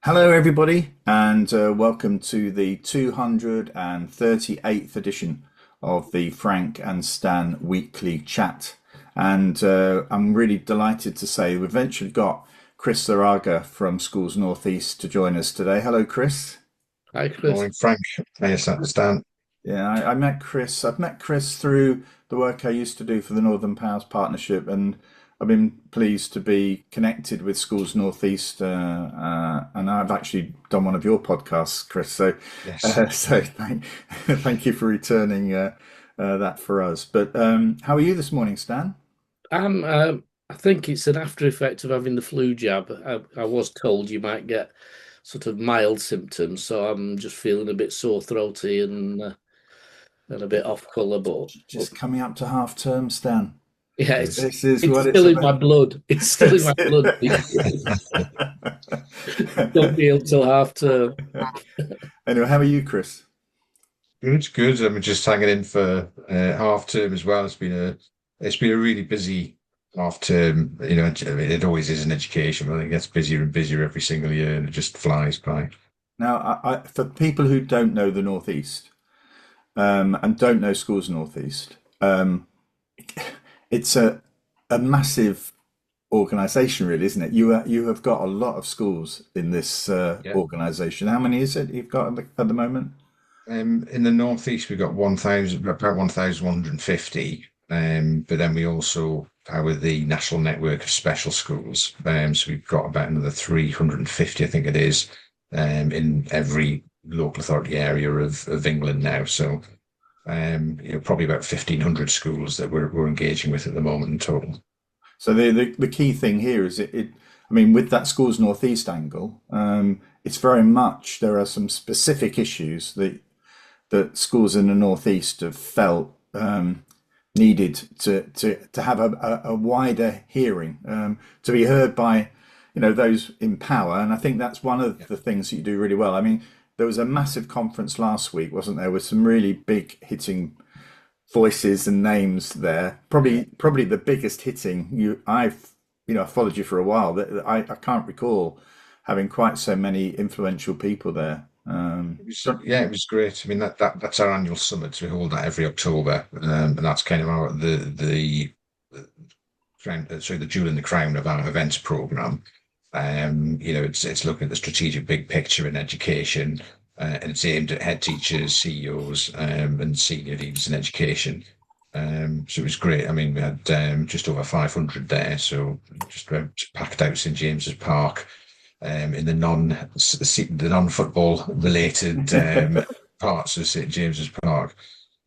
Hello, everybody, and welcome to the 238th edition of the Frank and Stan Weekly Chat. And I'm really delighted to say we've eventually got Chris Zarraga from Schools Northeast to join us today. Hello, Chris. Hi, Chris. Morning, Frank. Yes, that's Dan. Yeah, I met Chris. I've met Chris through the work I used to do for the Northern Powers Partnership, and I've been pleased to be connected with Schools Northeast, and I've actually done one of your podcasts, Chris. So, Yes. thank you for returning that for us. But how are you this morning, Stan? I think it's an after effect of having the flu jab. I was told you might get sort of mild symptoms, so I'm just feeling a bit sore throaty and a bit off colour. But Just coming up to half term, Stan. yeah, it's This is it's what it's still in my about. blood. It's still in my blood. Don't be until half term. Anyway, how are you, Chris? Good, good. I'm just hanging in for half term as well. It's been a really busy half term. It always is in education, but it gets busier and busier every single year, and it just flies by. Now, for people who don't know the Northeast and don't know Schools Northeast, it's a massive organisation, really, isn't it? You have got a lot of schools in this Yeah. organisation. How many is it you've got at the moment? In the northeast, we've got 1,000, about 1,150. But then we also power the national network of special schools. So we've got about another 350, I think it is, in every local authority area of England now. So, probably about 1,500 schools that we're engaging with at the moment in total. So the key thing here is I mean, with that Schools Northeast angle, it's very much there are some specific issues that schools in the Northeast have felt needed to have a wider hearing, to be heard by, those in power. And I think that's one of Yeah. the things that you do really well. I mean, there was a massive conference last week, wasn't there, with some really big hitting voices and names there. Probably the biggest hitting I followed you for a while. That I can't recall having quite so many influential people there. Yeah, it was great. I mean, that's our annual summit. So we hold that every October, and that's kind of our the crown, sorry, the jewel in the crown of our events program. It's looking at the strategic big picture in education, and it's aimed at head teachers, CEOs, and senior leaders in education. So it was great. I mean, we had just over 500 there, so just about packed out St James's Park in the non-football related parts of St James's Park.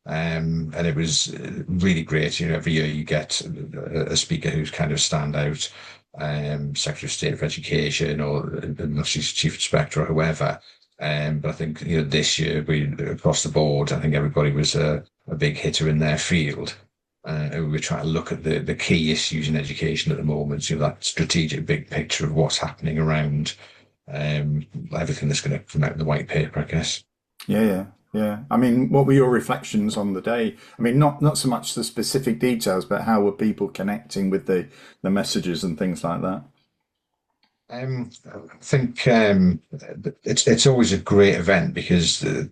And it was really great. Every year you get a speaker who's kind of stand out, Secretary of State for Education or national Chief Inspector or whoever. But I think this year we across the board, I think everybody was a big hitter in their field. And we were trying to look at the key issues in education at the moment, that strategic big picture of what's happening around everything that's going to come out in the white paper, I guess. Yeah, yeah, yeah. I mean, what were your reflections on the day? I mean, not so much the specific details, but how were people connecting with the messages and things like that? I think it's always a great event because I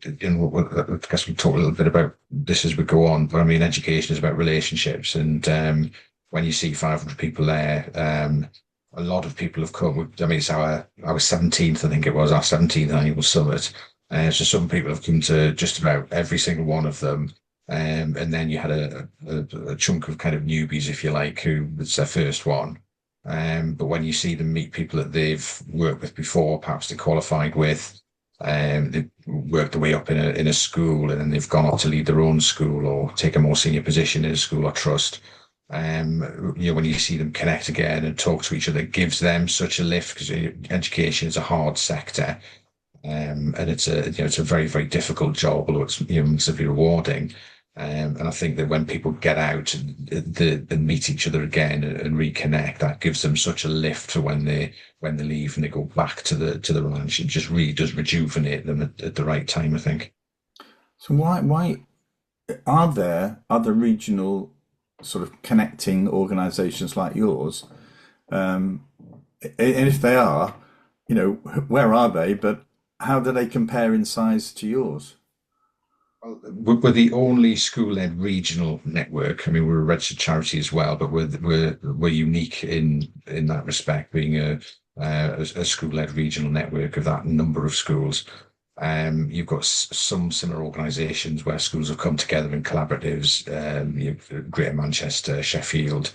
guess we talk a little bit about this as we go on, but I mean education is about relationships, and when you see 500 people there, a lot of people have come. I mean, it's our 17th, I think it was our 17th annual summit, so some people have come to just about every single one of them. And then you had a chunk of kind of newbies, if you like, who it's their first one. But when you see them meet people that they've worked with before, perhaps they qualified with, they've worked their way up in a school, and then they've gone on to lead their own school or take a more senior position in a school or trust. When you see them connect again and talk to each other, it gives them such a lift because education is a hard sector, and it's a very, very difficult job, although it's massively rewarding. And I think that when people get out and meet each other again and reconnect, that gives them such a lift for when they leave and they go back to the ranch. It just really does rejuvenate them at the right time, I think. So why are there other regional sort of connecting organisations like yours? And if they are, you know, where are they? But how do they compare in size to yours? Well, we're the only school-led regional network. I mean, we're a registered charity as well, but we're unique in that respect, being a school-led regional network of that number of schools. You've got some similar organisations where schools have come together in collaboratives, Greater Manchester, Sheffield.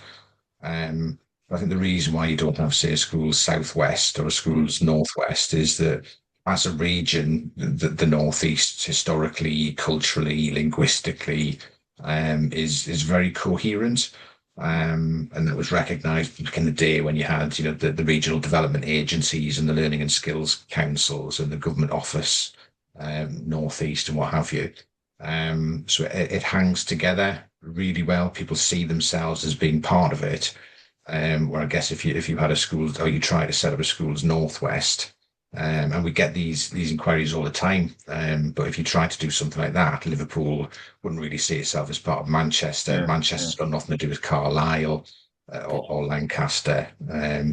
Um, I think the reason why you don't have, say, a school's southwest or a school's northwest is that as a region, the northeast historically, culturally, linguistically, is very coherent. And that was recognised back in the day when you had, the regional development agencies and the learning and skills councils and the government office, northeast and what have you. So it hangs together really well. People see themselves as being part of it. Where I guess if you had a school or you try to set up a school's northwest, and we get these inquiries all the time. But if you try to do something like that, Liverpool wouldn't really see itself as part of Manchester. Yeah, Manchester's got nothing to do with Carlisle or Lancaster,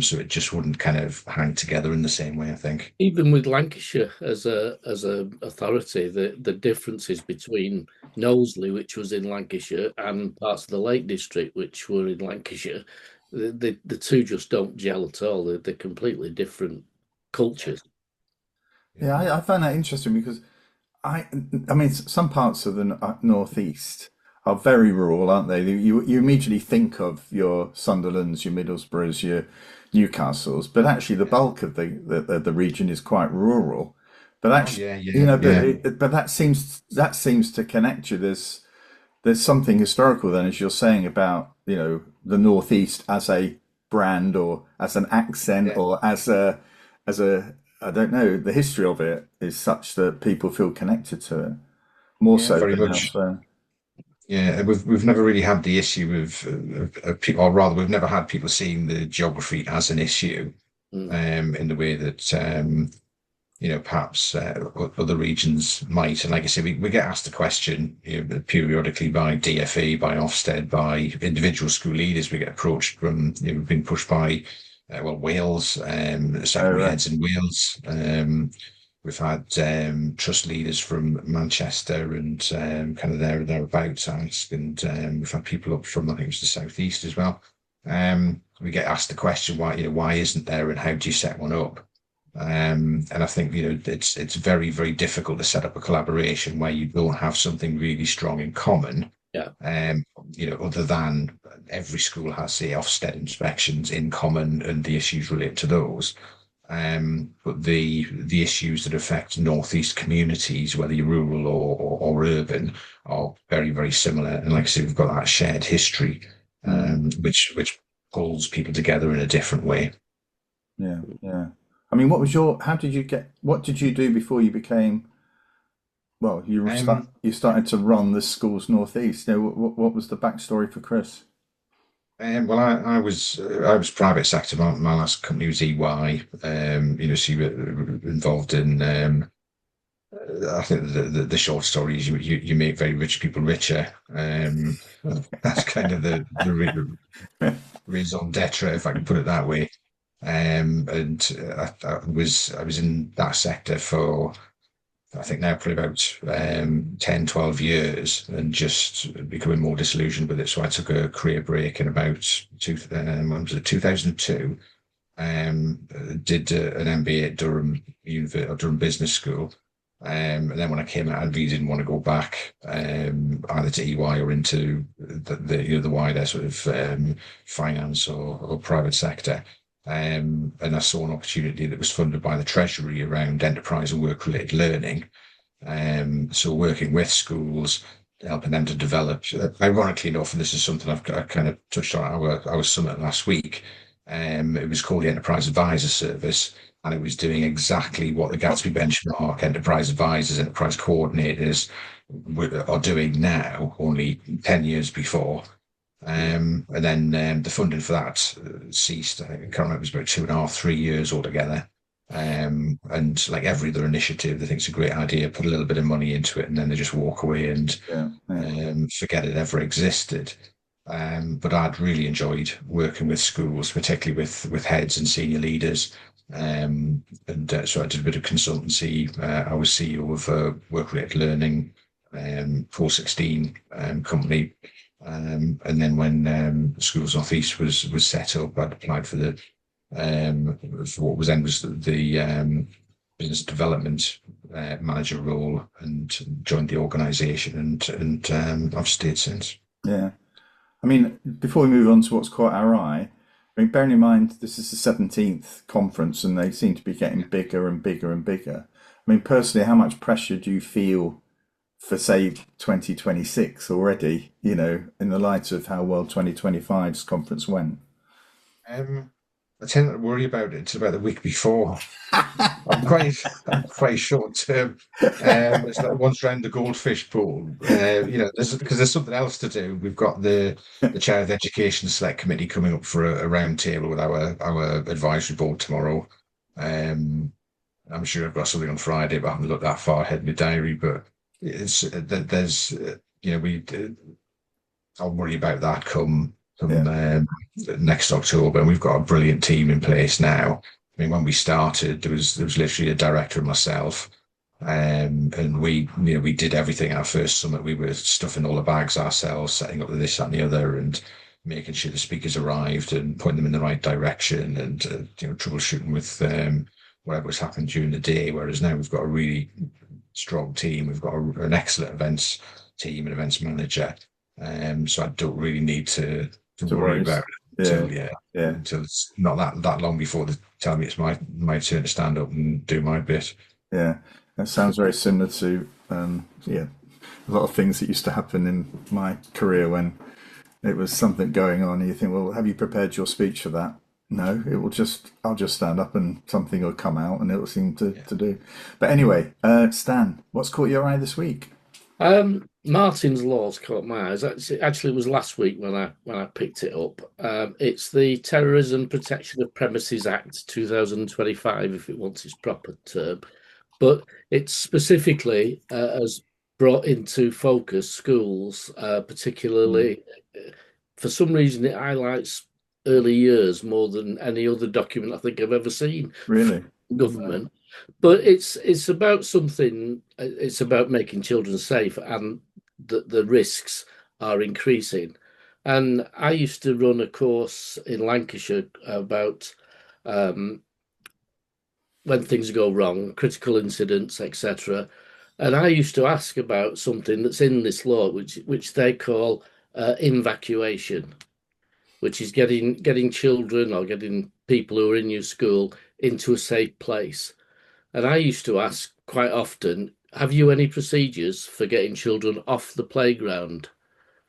so it just wouldn't kind of hang together in the same way, I think. Even with Lancashire as a authority, the differences between Knowsley, which was in Lancashire, and parts of the Lake District, which were in Lancashire, the two just don't gel at all. They're completely different cultures. yeah. I find that interesting because I, I mean, some parts of the northeast are very rural, aren't they? You immediately think of your Sunderlands, your Middlesbroughs, your Newcastles, but actually the bulk of the region is quite rural. But Oh actually, yeah, you yeah, know, yeah. but that seems to connect you. There's something historical then, as you're saying about, the northeast as a brand or as an accent Yeah, or as a I don't know, the history of it is such that people feel connected to it more yeah, so very than much. elsewhere. Yeah, we've never really had the issue of people, or rather, we've never had people seeing the geography as an issue, Mm. in the way that perhaps other regions might. And like I say, we get asked the question, periodically by DFE, by Ofsted, by individual school leaders. We get approached from, we've been pushed by, Wales, Oh, secondary right. heads in Wales. We've had trust leaders from Manchester and kind of thereabouts ask, and we've had people up from, I think it was the southeast as well. We get asked the question, why isn't there, and how do you set one up? And I think, it's very, very difficult to set up a collaboration where you don't have something really strong in common. Yeah. Other than every school has, say, Ofsted inspections in common and the issues relate to those. But the issues that affect northeast communities, whether you're rural or urban, are very, very similar. And like I said, we've got that shared history, Mm, which pulls people together in a different way. yeah, yeah. I mean, what did you do before you became, well, Um, you started to run the schools northeast. What was the backstory for Chris? well, I was private sector. My last company was EY. So you were involved in. I think the short story is you make very rich people richer. That's kind of the raison d'etre, if I can put it that way. And I was in that sector for, I think, now probably about 10, 12 years, and just becoming more disillusioned with it. So I took a career break in about when was it, 2002. Did an MBA at Durham University or Durham Business School. And then when I came out, I really didn't want to go back, either to EY or into the wider sort of finance or private sector. And I saw an opportunity that was funded by the Treasury around enterprise and work-related learning. So working with schools, helping them to develop. Ironically enough, and this is something I kind of touched on at our summit last week. It was called the Enterprise Advisor Service, and it was doing exactly what the Gatsby benchmark enterprise advisors, enterprise coordinators are doing now, only 10 years before. And then the funding for that ceased. I think, I can't remember, it was about 2.5, 3 years altogether. And like every other initiative, they think it's a great idea, put a little bit of money into it, and then they just walk away and Yeah, yeah. forget it ever existed. But I'd really enjoyed working with schools, particularly with heads and senior leaders, So I did a bit of consultancy. I was CEO of a work-related learning 416 company. And then when Schools North East was set up, I'd applied for for what was then was the business development manager role and joined the organisation, and I've stayed since. Yeah. I mean, before we move on to what's caught our eye, I mean, bearing in mind this is the 17th conference and they seem to be getting bigger and bigger and bigger. I mean, personally, how much pressure do you feel for, say, 2026 already, in the light of how well 2025's conference went? Um, I tend not to worry about it. It's about the week before. I'm quite short term. It's like once round the goldfish pool. Because there's something else to do. We've got the chair of the education select committee coming up for a round table with our advisory board tomorrow. I'm sure I've got something on Friday, but I haven't looked that far ahead in my diary. But it's there's we I'll worry about that come Yeah. next October, and we've got a brilliant team in place now. I mean, when we started, there was literally a director and myself, and we did everything. Our first summit, we were stuffing all the bags ourselves, setting up this, that, and the other, and making sure the speakers arrived and pointing them in the right direction, and troubleshooting with whatever was happening during the day. Whereas now we've got a really strong team. We've got an excellent events team and events manager. So I don't really need to To worry worry. about it Yeah. Yeah. until it's not that long before they tell me it's my turn to stand up and do my bit. Yeah. That sounds very similar to, yeah, a lot of things that used to happen in my career when it was something going on and you think, well, have you prepared your speech for that? No, I'll just stand up and something will come out and it will seem to do. But anyway, Stan, what's caught your eye this week? Martin's Laws caught my eyes. Actually, it was last week when I picked it up. It's the Terrorism Protection of Premises Act 2025, if it wants its proper term. But it specifically has brought into focus schools, Mm, particularly for some reason it highlights early years more than any other document I think I've ever seen from really? government. But it's about something. It's about making children safe, and the risks are increasing. And I used to run a course in Lancashire about um, when things go wrong, critical incidents, etc. And I used to ask about something that's in this law, which they call evacuation, which is getting children or getting people who are in your school into a safe place. And I used to ask quite often, have you any procedures for getting children off the playground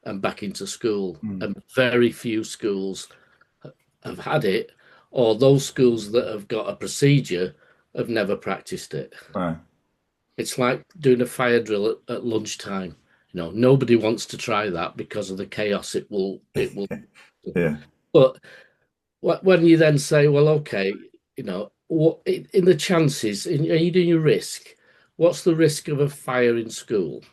and back into school? Mm, And very few schools have had it, or those schools that have got a procedure have never practiced it. right. It's like doing a fire drill at lunchtime. Nobody wants to try that because of the chaos it will. Yeah. But when you then say, well, okay, what in the chances, are you doing your risk? What's the risk of a fire in school,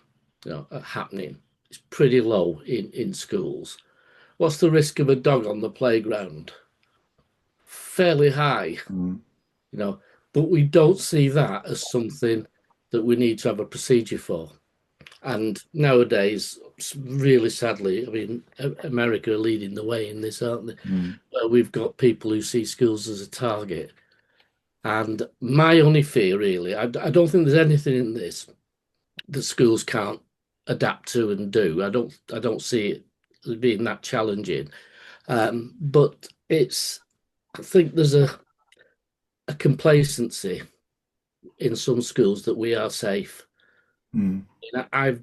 happening? It's pretty low in schools. What's the risk of a dog on the playground? Fairly high, Mm, but we don't see that as something that we need to have a procedure for. And nowadays, really sadly, I mean, America are leading the way in this, aren't they? mm, We've got people who see schools as a target. And my only fear, really, I don't think there's anything in this that schools can't adapt to and do. I don't see it as being that challenging. But I think there's a complacency in some schools that we are safe. mm, I've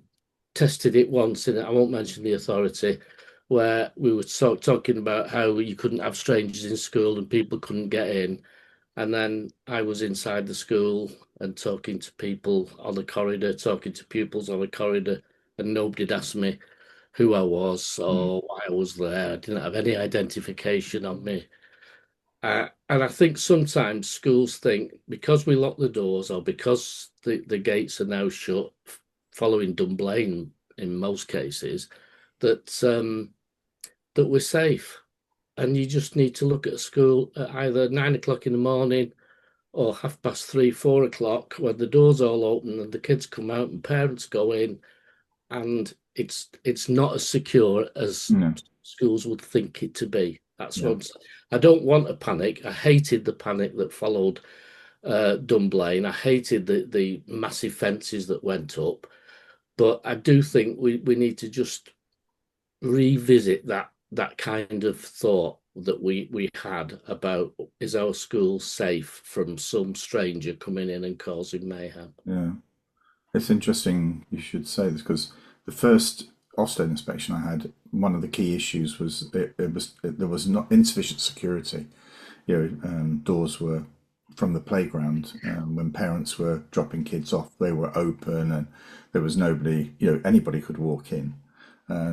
tested it once, and I won't mention the authority, where we were talking about how you couldn't have strangers in school and people couldn't get in. And then I was inside the school and talking to people on the corridor, talking to pupils on the corridor, and nobody'd asked me who I was mm, or why I was there. I didn't have any identification on me. And I think sometimes schools think because we lock the doors or because the gates are now shut, following Dunblane in most cases, that we're safe. And you just need to look at a school at either 9 o'clock in the morning or 3:30, 4 o'clock, when the doors all open and the kids come out and parents go in, and it's not as secure as No. schools would think it to be. That's Yeah. what I don't want a panic. I hated the panic that followed Dunblane. I hated the massive fences that went up, but I do think we need to just revisit that kind of thought that we had about, is our school safe from some stranger coming in and causing mayhem? Yeah. It's interesting you should say this, because the first Ofsted inspection I had, one of the key issues was there was not insufficient security. Doors were from the playground, when parents were dropping kids off, they were open and there was nobody, anybody could walk in.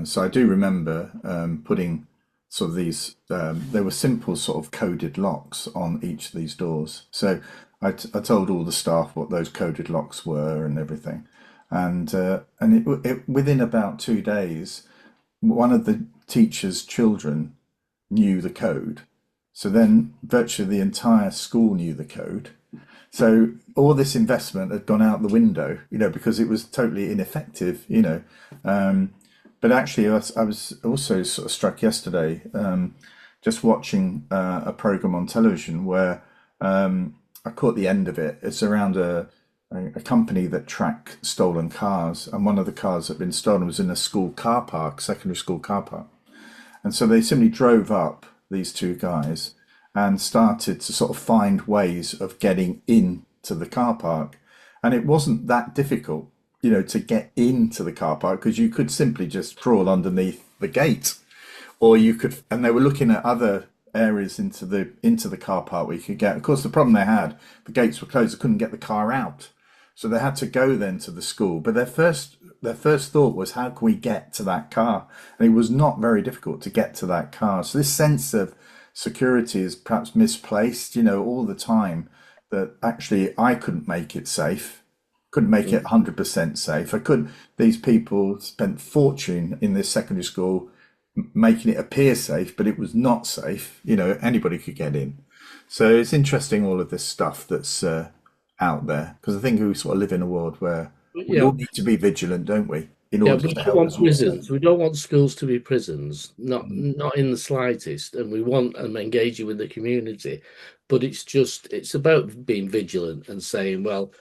So I do remember putting sort of these, there were simple sort of coded locks on each of these doors. So I told all the staff what those coded locks were and everything. And within about 2 days, one of the teacher's children knew the code. So then virtually the entire school knew the code. So all this investment had gone out the window, because it was totally ineffective, But actually, I was also sort of struck yesterday, just watching a program on television where I caught the end of it. It's around a company that track stolen cars, and one of the cars that had been stolen was in a school car park, secondary school car park. And so they simply drove up, these two guys, and started to sort of find ways of getting into the car park. And it wasn't that difficult, to get into the car park, because you could simply just crawl underneath the gate, or you could, and they were looking at other areas into the car park where you could get. Of course, the problem they had, the gates were closed, they couldn't get the car out. So they had to go then to the school. But their first thought was, how can we get to that car? And it was not very difficult to get to that car. So this sense of security is perhaps misplaced, all the time, that actually I couldn't make it safe, couldn't make it 100% safe. These people spent fortune in this secondary school making it appear safe, but it was not safe. Anybody could get in. So it's interesting, all of this stuff that's out there, because I think we sort of live in a world where we all need to be vigilant, don't we? In order we to don't help want us. prisons. We don't want schools to be prisons, not in the slightest. And we want them engaging with the community, but it's about being vigilant and saying, well,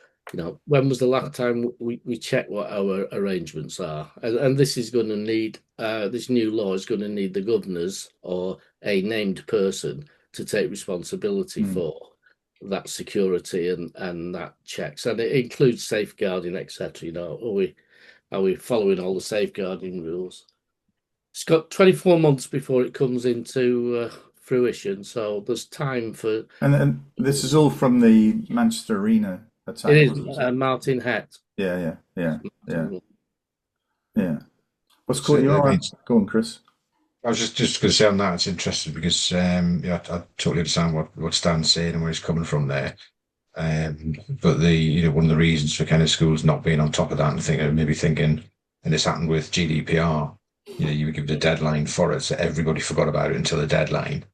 when was the last time we checked what our arrangements are? And this is going to need, this new law is going to need the governors or a named person to take responsibility for that security and that checks. And it includes safeguarding, etc. Are we following all the safeguarding rules? It's got 24 months before it comes into fruition, so there's time for. And this is all from the Manchester Arena attack. It is Martin Het. Yeah. What's caught So, your I eye? mean, Go on, Chris. I was just going to say on that, it's interesting because I totally understand what Stan's saying and where he's coming from there. But one of the reasons for kind of schools not being on top of that and maybe thinking, and this happened with GDPR, you would give the deadline for it, so everybody forgot about it until the deadline,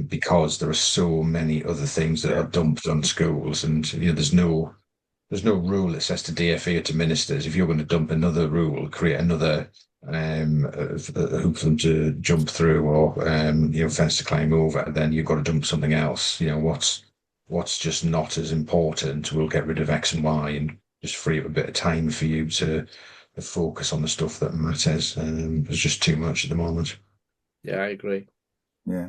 because there are so many other things that are dumped on schools, and there's no rule that says to DFE or to ministers, if you're going to dump another rule, create another a hoop for them to jump through, or fence to climb over, then you've got to dump something else. What's just not as important, we'll get rid of X and Y and just free up a bit of time for you to focus on the stuff that matters. There's just too much at the moment. Yeah, I agree. Yeah.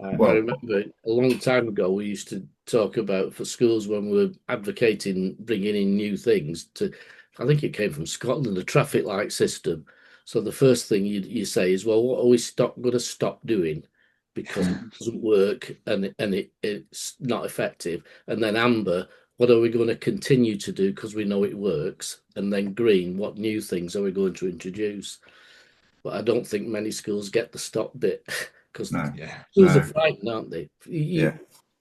I remember a long time ago, we used to talk about, for schools, when we were advocating bringing in new things, I think it came from Scotland, a traffic light system. So the first thing you say is, well, what are we going to stop doing because it doesn't work and it's not effective? And then amber, what are we going to continue to do because we know it works? And then green, what new things are we going to introduce? But I don't think many schools get the stop bit, because schools are frightened, aren't they?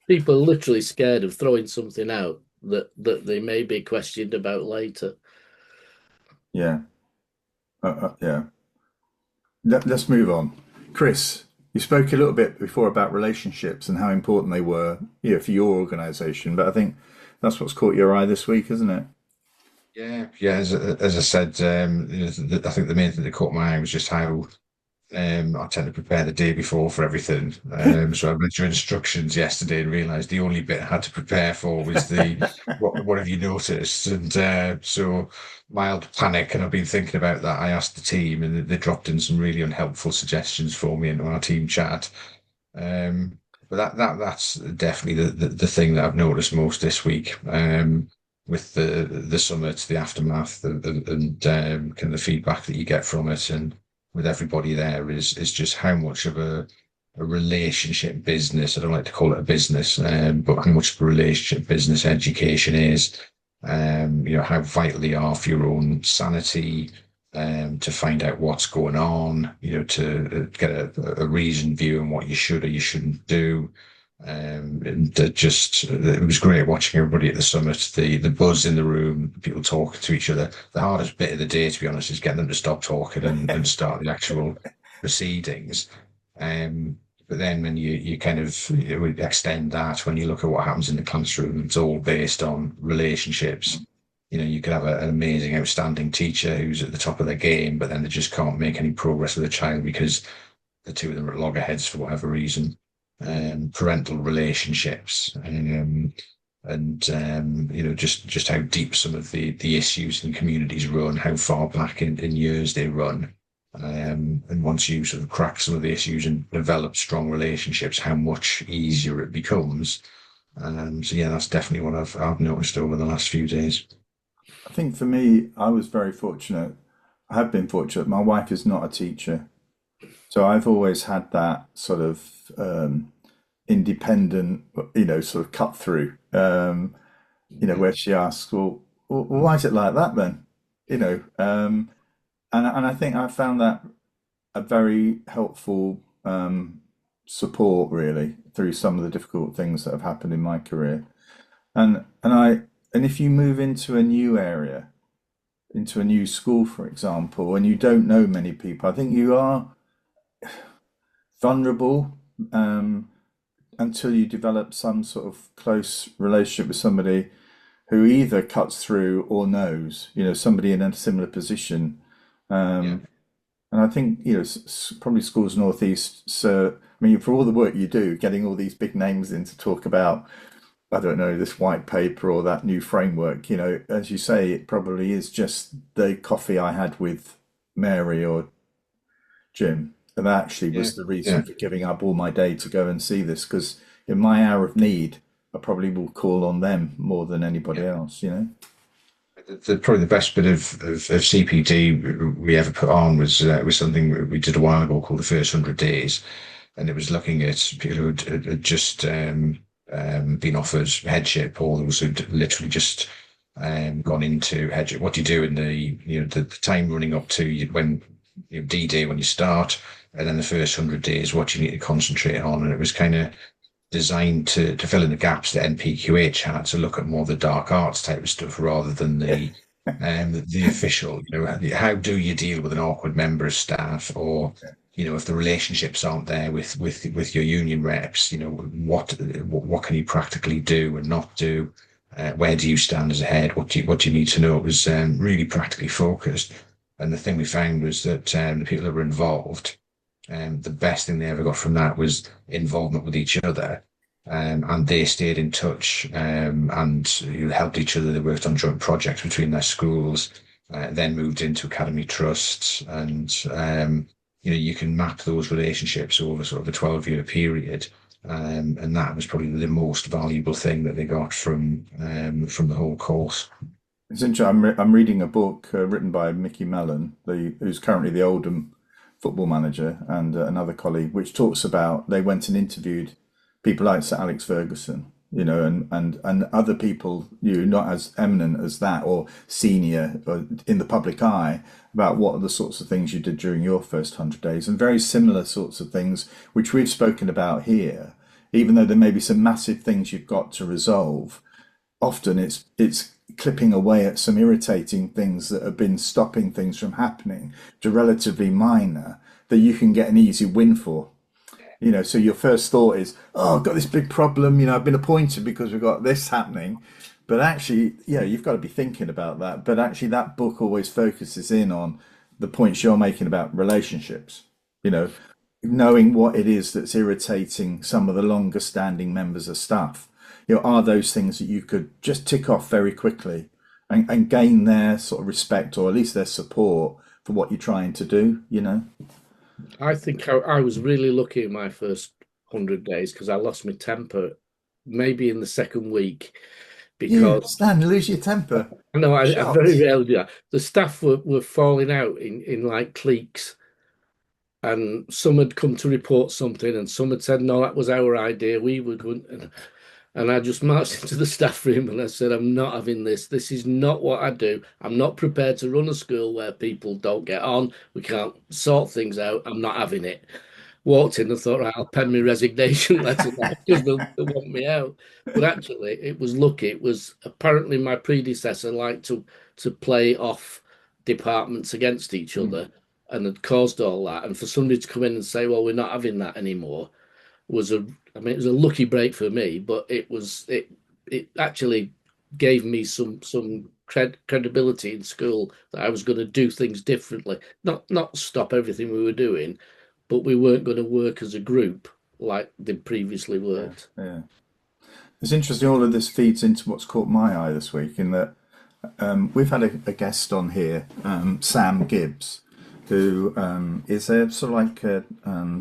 People are literally scared of throwing something out that they may be questioned about later. Yeah. Let's move on. Chris, You spoke a little bit before about relationships and how important they were, for your organisation. But I think that's what's caught your eye this week, isn't it? Yeah, yeah. As I said, I think the main thing that caught my eye was just how I tend to prepare the day before for everything. So I read your instructions yesterday and realised the only bit I had to prepare for was the what have you noticed? And so mild panic, and I've been thinking about that. I asked the team, and they dropped in some really unhelpful suggestions for me into our team chat. But that's definitely the thing that I've noticed most this week. With the summit, the aftermath, and kind of the feedback that you get from it, and with everybody there is just how much of a relationship business. I don't like to call it a business, but how much of a relationship business education is. How vital they are for your own sanity, to find out what's going on, to get a reasoned view on what you should or you shouldn't do. And just it was great watching everybody at the summit, the buzz in the room, people talking to each other. The hardest bit of the day, to be honest, is getting them to stop talking and start the actual proceedings. Um, but then when you kind of extend that, when you look at what happens in the classroom, it's all based on relationships. You could have an amazing, outstanding teacher who's at the top of their game, but then they just can't make any progress with a child because the two of them are at loggerheads for whatever reason. Parental relationships, just how deep some of the issues in communities run, how far back in years they run. And once you sort of crack some of the issues and develop strong relationships, how much easier it becomes. So yeah, that's definitely what I've noticed over the last few days. I think for me, I was very fortunate. I have been fortunate. My wife is not a teacher, so I've always had that sort of independent, sort of cut through. Where she asks, "Well, why is it like that then?" You know, and I think I found that a very helpful support really through some of the difficult things that have happened in my career. And if you move into a new area, into a new school, for example, and you don't know many people, I think you are vulnerable until you develop some sort of close relationship with somebody who either cuts through or knows, somebody in a similar position. Yeah. And I think, probably schools northeast. So, I mean, for all the work you do, getting all these big names in to talk about, I don't know, this white paper or that new framework, as you say, it probably is just the coffee I had with Mary or Jim. And that actually Yeah. was the reason Yeah. for giving up all my day to go and see this, because in my hour of need, I probably will call on them more than anybody Yeah. else. Probably the best bit of CPD we ever put on was something we did a while ago called the first 100 days, and it was looking at people who had just been offered headship, or those who'd literally just gone into headship. What do you do in the time running up to when D-Day when you start, and then the first 100 days, what you need to concentrate on, and it was kind of designed to fill in the gaps that NPQH had, to look at more of the dark arts type of stuff rather than the official. How do you deal with an awkward member of staff, or if the relationships aren't there with your union reps, what can you practically do and not do? Where do you stand as a head? What do you need to know? It was really practically focused, and the thing we found was that the people that were involved, the best thing they ever got from that was involvement with each other. And they stayed in touch, and helped each other. They worked on joint projects between their schools, then moved into academy trusts. And you can map those relationships over sort of a 12-year period. And that was probably the most valuable thing that they got from the whole course. It's interesting. I'm reading a book written by Mickey Mellon, who's currently the Oldham football manager, and another colleague, which talks about they went and interviewed people like Sir Alex Ferguson, and other people, not as eminent as that or senior or in the public eye, about what are the sorts of things you did during your first 100 days, and very similar sorts of things which we've spoken about here. Even though there may be some massive things you've got to resolve, often it's clipping away at some irritating things that have been stopping things from happening, to relatively minor, that you can get an easy win for. So your first thought is, oh, I've got this big problem, I've been appointed because we've got this happening. But actually, you've got to be thinking about that. But actually, that book always focuses in on the points you're making about relationships, you know, knowing what it is that's irritating some of the longer standing members of staff. Are those things that you could just tick off very quickly and gain their sort of respect or at least their support for what you're trying to do? I think I was really lucky in my first 100 days because I lost my temper maybe in the second week You, because Stan, lose your temper. no, I very Shocked. rarely do that. The staff were falling out in like cliques, and some had come to report something, and some had said, "No, that was our idea. We were going." And I just marched into the staff room and I said, "I'm not having this. This is not what I do. I'm not prepared to run a school where people don't get on. We can't sort things out. I'm not having it." Walked in and thought, right, I'll pen my resignation letter now because they'll want me out. But actually, it was lucky. It was apparently my predecessor liked to play off departments against each Mm, other and had caused all that. And for somebody to come in and say, "Well, we're not having that anymore," was I mean, it was a lucky break for me, but it actually gave me some credibility in school that I was going to do things differently, not stop everything we were doing, but we weren't going to work as a group like they previously yeah, worked. yeah. It's interesting. All of this feeds into what's caught my eye this week, in that we've had a guest on here, Sam Gibbs, who is a sort of like a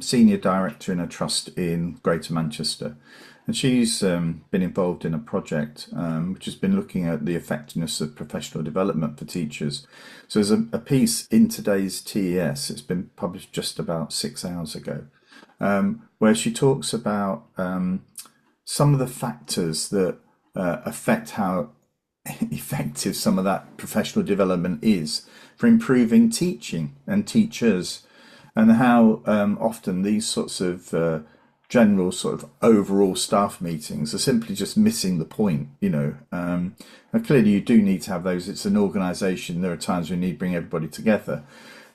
senior director in a trust in Greater Manchester. And she's been involved in a project which has been looking at the effectiveness of professional development for teachers. So there's a piece in today's TES, it's been published just about 6 hours ago, where she talks about some of the factors that affect how effective some of that professional development is for improving teaching and teachers, and how often these sorts of general sort of overall staff meetings are simply just missing the point. And clearly you do need to have those. It's an organisation. There are times we need to bring everybody together.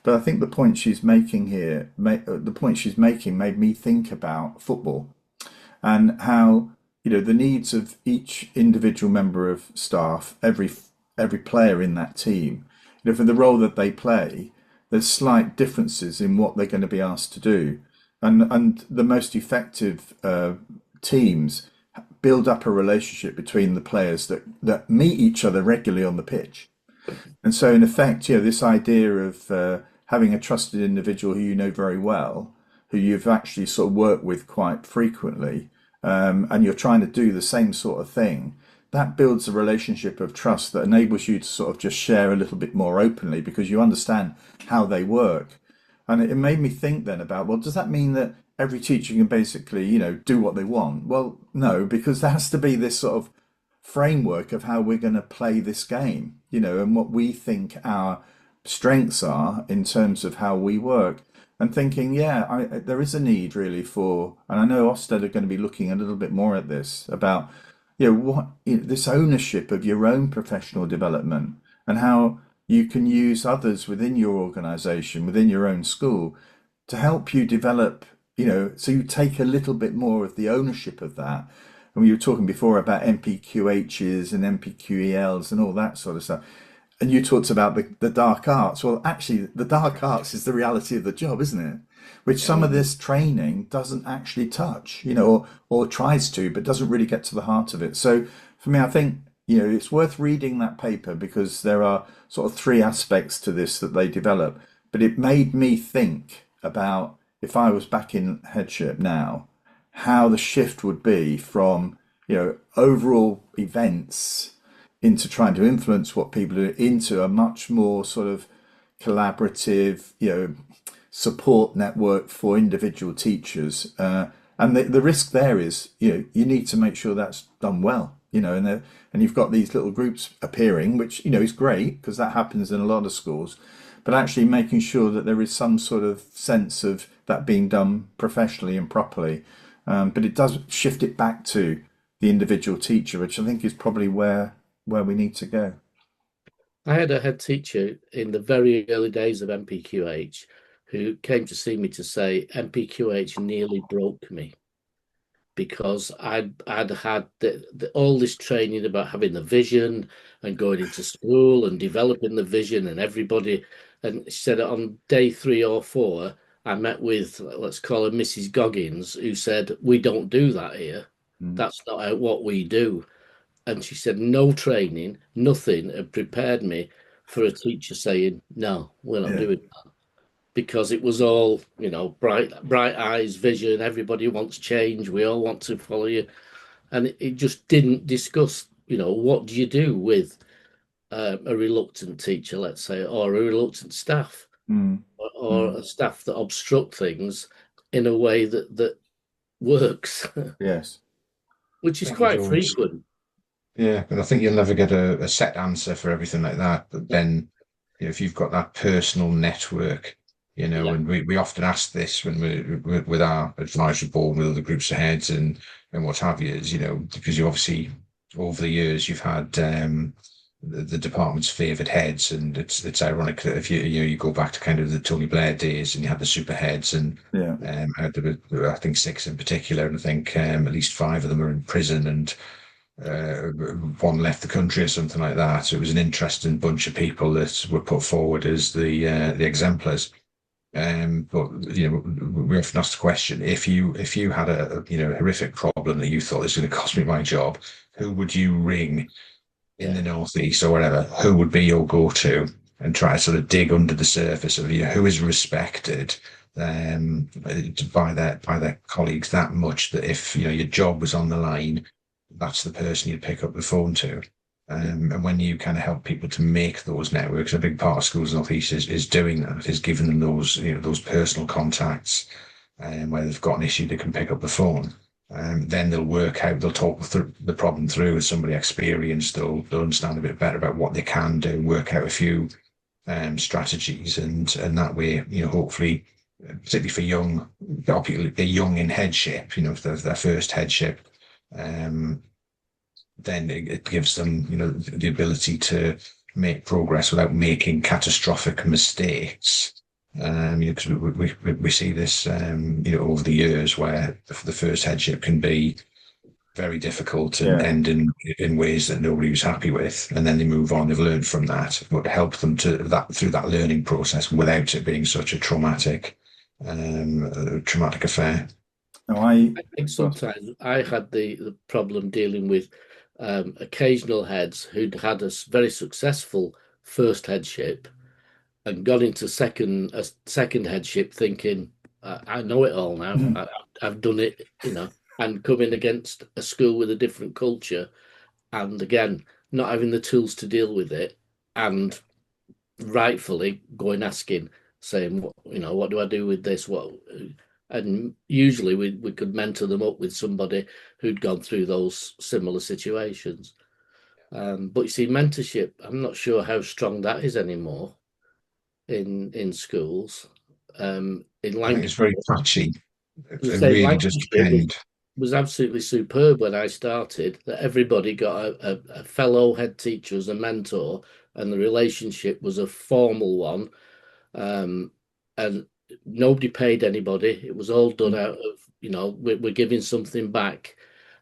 But I think the point she's making here, the point she's making made me think about football and how the needs of each individual member of staff, every player in that team, for the role that they play, there's slight differences in what they're going to be asked to do, and the most effective teams build up a relationship between the players that meet each other regularly on the pitch. And so, in effect, this idea of having a trusted individual who you know very well, who you've actually sort of worked with quite frequently, and you're trying to do the same sort of thing, that builds a relationship of trust that enables you to sort of just share a little bit more openly because you understand how they work. And it made me think then about, well, does that mean that every teacher can basically, do what they want? Well, no, because there has to be this sort of framework of how we're going to play this game, and what we think our strengths are in terms of how we work. And thinking, there is a need really for, and I know Ofsted are going to be looking a little bit more at this about, this ownership of your own professional development and how you can use others within your organisation, within your own school, to help you develop, so you take a little bit more of the ownership of that. And we were talking before about MPQHs and MPQELs and all that sort of stuff. And you talked about the dark arts. Well, actually, the dark arts is the reality of the job, isn't it? Which some of this training doesn't actually touch, or tries to, but doesn't really get to the heart of it. So for me, I think, it's worth reading that paper because there are sort of three aspects to this that they develop. But it made me think about, if I was back in headship now, how the shift would be from, overall events into trying to influence what people do into a much more sort of collaborative, support network for individual teachers. And the risk there is, you need to make sure that's done well, and you've got these little groups appearing, which, is great because that happens in a lot of schools, but actually making sure that there is some sort of sense of that being done professionally and properly. But it does shift it back to the individual teacher, which I think is probably where we need to go. I had a head teacher in the very early days of MPQH who came to see me to say MPQH nearly broke me, because I'd had all this training about having the vision and going into school and developing the vision and everybody. And she said on day 3 or 4, I met with, let's call her Mrs. Goggins, who said, "We don't do that here. That's not what we do." And she said, no training, nothing had prepared me for a teacher saying, "No, we're not doing that." Because it was all, bright eyes, vision. Everybody wants change. We all want to follow you, and it just didn't discuss. What do you do with a reluctant teacher, let's say, or a reluctant staff, or a staff that obstruct things in a way that works. Yes, Which is quite frequent. Yeah, but I think you'll never get a set answer for everything like that. But then, if you've got that personal network, and we often ask this when we're with our advisory board, with other groups of heads and what have you, is, because you obviously, over the years, you've had the department's favoured heads, and it's ironic that if you go back to kind of the Tony Blair days, and you had the super heads, and I think 6 in particular, and I think at least 5 of them are in prison, and one left the country or something like that. So it was an interesting bunch of people that were put forward as the exemplars. But we often ask the question: if you had a horrific problem that you thought this is going to cost me my job, who would you ring in the Northeast or whatever? Who would be your go-to? And try to sort of dig under the surface of who is respected by their colleagues that much that if your job was on the line, that's the person you'd pick up the phone to. And when you kind of help people to make those networks, a big part of Schools Northeast is doing that, is giving them those personal contacts, where they've got an issue, they can pick up the phone. Then they'll talk through the problem through with somebody experienced. They'll understand a bit better about what they can do, work out a few strategies, and that way, hopefully, particularly for young people, they're young in headship, if they're their first headship. Then it gives them, the ability to make progress without making catastrophic mistakes. Because we see this, over the years, where the first headship can be very difficult and end in ways that nobody was happy with, and then they move on. They've learned from that, but help them through that learning process without it being such a traumatic affair. I think sometimes I had the problem dealing with occasional heads who'd had a very successful first headship and got into second headship thinking, I know it all now. I've done it, and coming against a school with a different culture, and again, not having the tools to deal with it, and rightfully going asking, saying, what do I do with this? And usually we could mentor them up with somebody who'd gone through those similar situations. But you see, mentorship, I'm not sure how strong that is anymore in schools. In Lancashire, I think it's very patchy. It really does depend. Was absolutely superb when I started, that everybody got a fellow head teacher as a mentor, and the relationship was a formal one. And nobody paid anybody. It was all done out of, we're giving something back.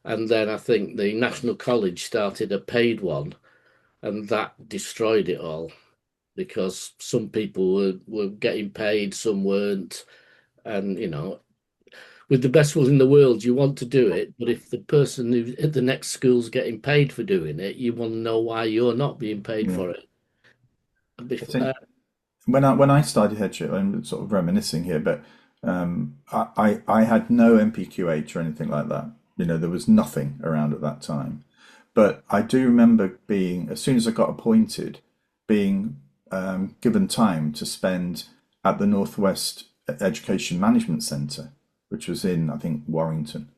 And then I think the National College started a paid one, and that destroyed it all, because some people were getting paid, some weren't. And, with the best will in the world, you want to do it, but if the person who at the next school's getting paid for doing it, you want to know why you're not being paid for it. When I started headship, I'm sort of reminiscing here, but I had no MPQH or anything like that. There was nothing around at that time. But I do remember being, as soon as I got appointed, being given time to spend at the Northwest Education Management Centre, which was in, I think, Warrington.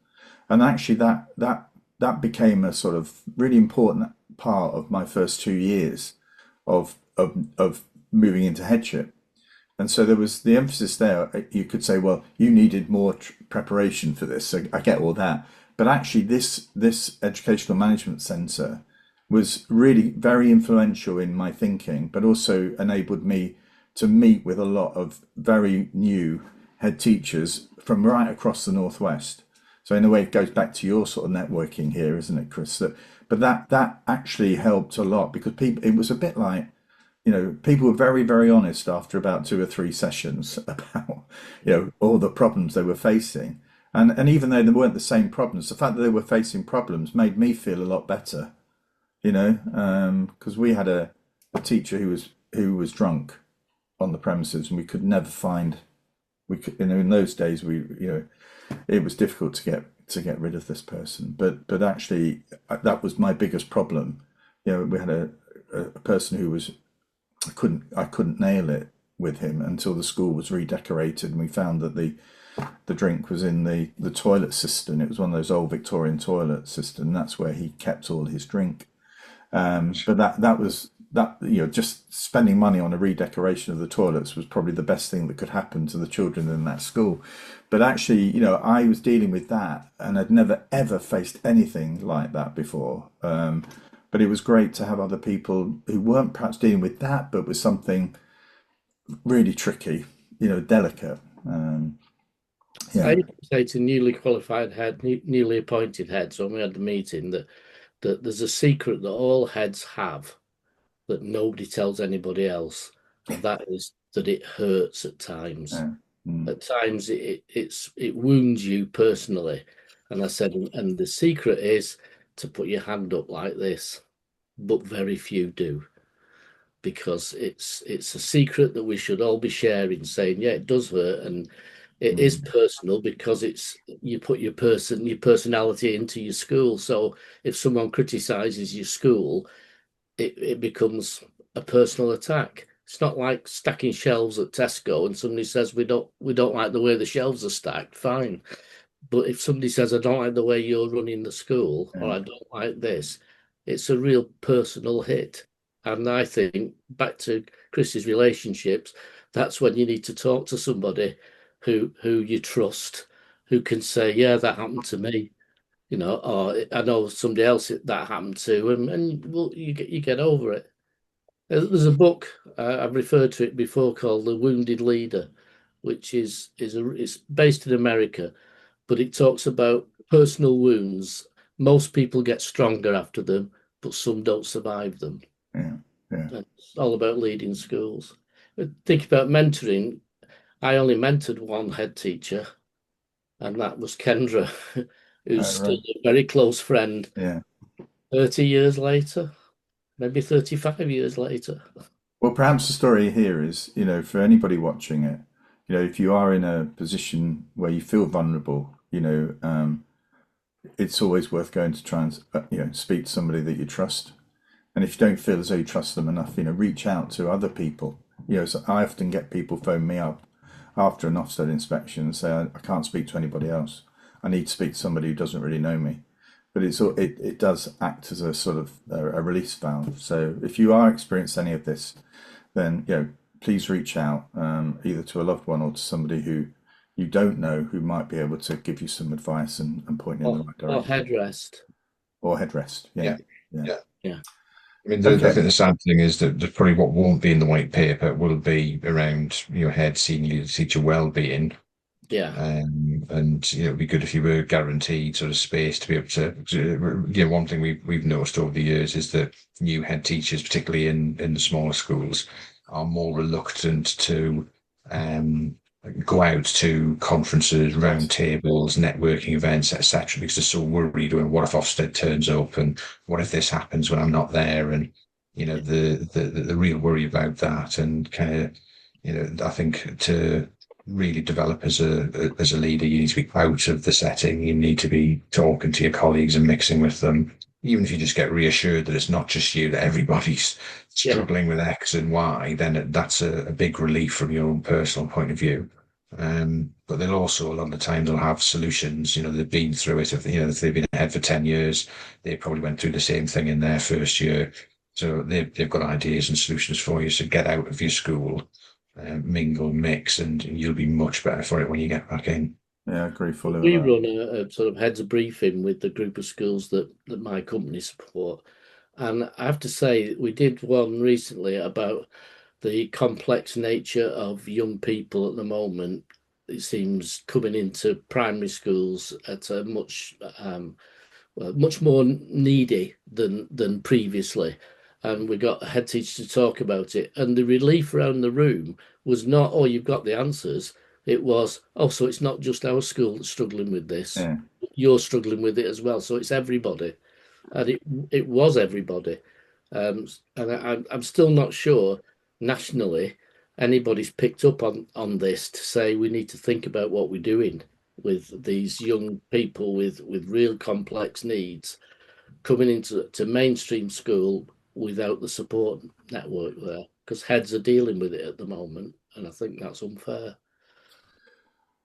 And actually that became a sort of really important part of my first 2 years of moving into headship. And so there was the emphasis there. You could say, well, you needed more preparation for this. So I get all that. But actually this educational management centre was really very influential in my thinking, but also enabled me to meet with a lot of very new head teachers from right across the Northwest. So in a way, it goes back to your sort of networking here, isn't it, Chris? But that actually helped a lot because people, it was a bit like, people were very, very honest after about 2 or 3 sessions about, all the problems they were facing. And even though they weren't the same problems, the fact that they were facing problems made me feel a lot better, because we had a teacher who was drunk on the premises, and we could never find. We could, in those days, it was difficult to get rid of this person. But actually, that was my biggest problem. We had a person who was I couldn't nail it with him until the school was redecorated, and we found that the drink was in the toilet cistern. It was one of those old Victorian toilet cisterns. That's where he kept all his drink. But that was that. Just spending money on a redecoration of the toilets was probably the best thing that could happen to the children in that school. But actually, I was dealing with that, and I'd never ever faced anything like that before. But it was great to have other people who weren't perhaps dealing with that, but with something really tricky, delicate. I Yeah, used to say to newly qualified head, newly appointed heads when we had the meeting that there's a secret that all heads have that nobody tells anybody else, and that is that it hurts at times. yeah. At times it wounds you personally. And I said, and the secret is to put your hand up like this, but very few do, because it's a secret that we should all be sharing, saying, yeah, it does hurt, and it is personal because it's you put your personality into your school. So if someone criticizes your school, it becomes a personal attack. It's not like stacking shelves at Tesco and somebody says we don't like the way the shelves are stacked. Fine, but if somebody says I don't like the way you're running the school or I don't like this, it's a real personal hit. And I think back to Chris's relationships, that's when you need to talk to somebody who you trust, who can say, yeah, that happened to me, or I know somebody else that happened to, and well, you get over it. There's a book I've referred to it before called The Wounded Leader, which it's based in America, but it talks about personal wounds. Most people get stronger after them, but some don't survive them. Yeah, yeah. It's all about leading schools. But think about mentoring. I only mentored one head teacher, and that was Kendra, who's still Right. a very close friend Yeah. 30 years later, maybe 35 years later. Well, perhaps the story here is, for anybody watching it, if you are in a position where you feel vulnerable, it's always worth going to try and, speak to somebody that you trust. And if you don't feel as though you trust them enough, reach out to other people. So I often get people phone me up after an Ofsted inspection and say, I can't speak to anybody else. I need to speak to somebody who doesn't really know me. But it does act as a sort of a release valve. So if you are experiencing any of this, then please reach out either to a loved one or to somebody who you don't know who might be able to give you some advice and point you in the right Or direction. headrest. Or headrest. Yeah. Yeah. Yeah. I mean, Okay. I think the sad thing is that probably what won't be in the white paper will be around your head senior teacher well-being. Yeah. And it'd be good if you were guaranteed sort of space to be able to one thing we've noticed over the years is that new head teachers, particularly in the smaller schools, are more reluctant to go out to conferences, round tables, networking events, etc., because they're so worried. What if Ofsted turns up, and what if this happens when I'm not there? And the real worry about that, and kind of I think to really develop as a leader, you need to be out of the setting. You need to be talking to your colleagues and mixing with them. Even if you just get reassured that it's not just you, that everybody's struggling with X and Y, then that's a big relief from your own personal point of view. But they'll also, a lot of the time, they'll have solutions. They've been through it. If they've been ahead for 10 years, they probably went through the same thing in their first year. So they've got ideas and solutions for you. So get out of your school, mingle, mix, and you'll be much better for it when you get back in. Yeah, I agree fully We with that. run a sort of heads briefing with the group of schools that my company support. And I have to say, we did one recently about the complex nature of young people at the moment, it seems, coming into primary schools at a much more needy than previously. And we got a head teacher to talk about it. And the relief around the room was not, oh, you've got the answers. It was, oh, so it's not just our school that's struggling with this. Yeah. You're struggling with it as well. So it's everybody. And it was everybody. And I'm still not sure nationally anybody's picked up on this to say we need to think about what we're doing with these young people with real complex needs coming into mainstream school without the support network there, because heads are dealing with it at the moment, and I think that's unfair.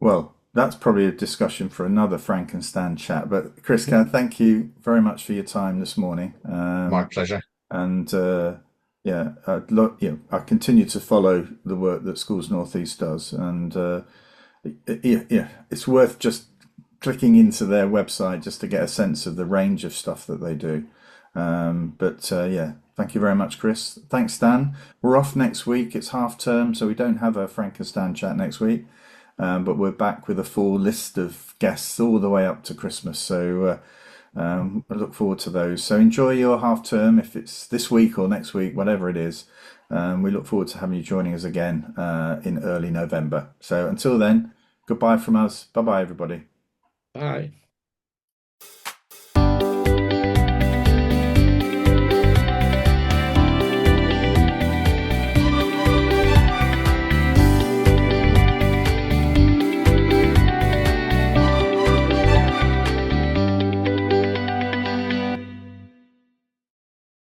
Well, that's probably a discussion for another Frankenstein chat. But Chris, thank you very much for your time this morning. My pleasure. And yeah, I continue to follow the work that Schools Northeast does, and yeah, it's worth just clicking into their website just to get a sense of the range of stuff that they do. But yeah, thank you very much, Chris. Thanks, Dan. We're off next week. It's half term, so we don't have a Frankenstein chat next week. But we're back with a full list of guests all the way up to Christmas. So I look forward to those. So enjoy your half term, if it's this week or next week, whatever it is. We look forward to having you joining us again in early November. So until then, goodbye from us. Bye bye, everybody. Bye.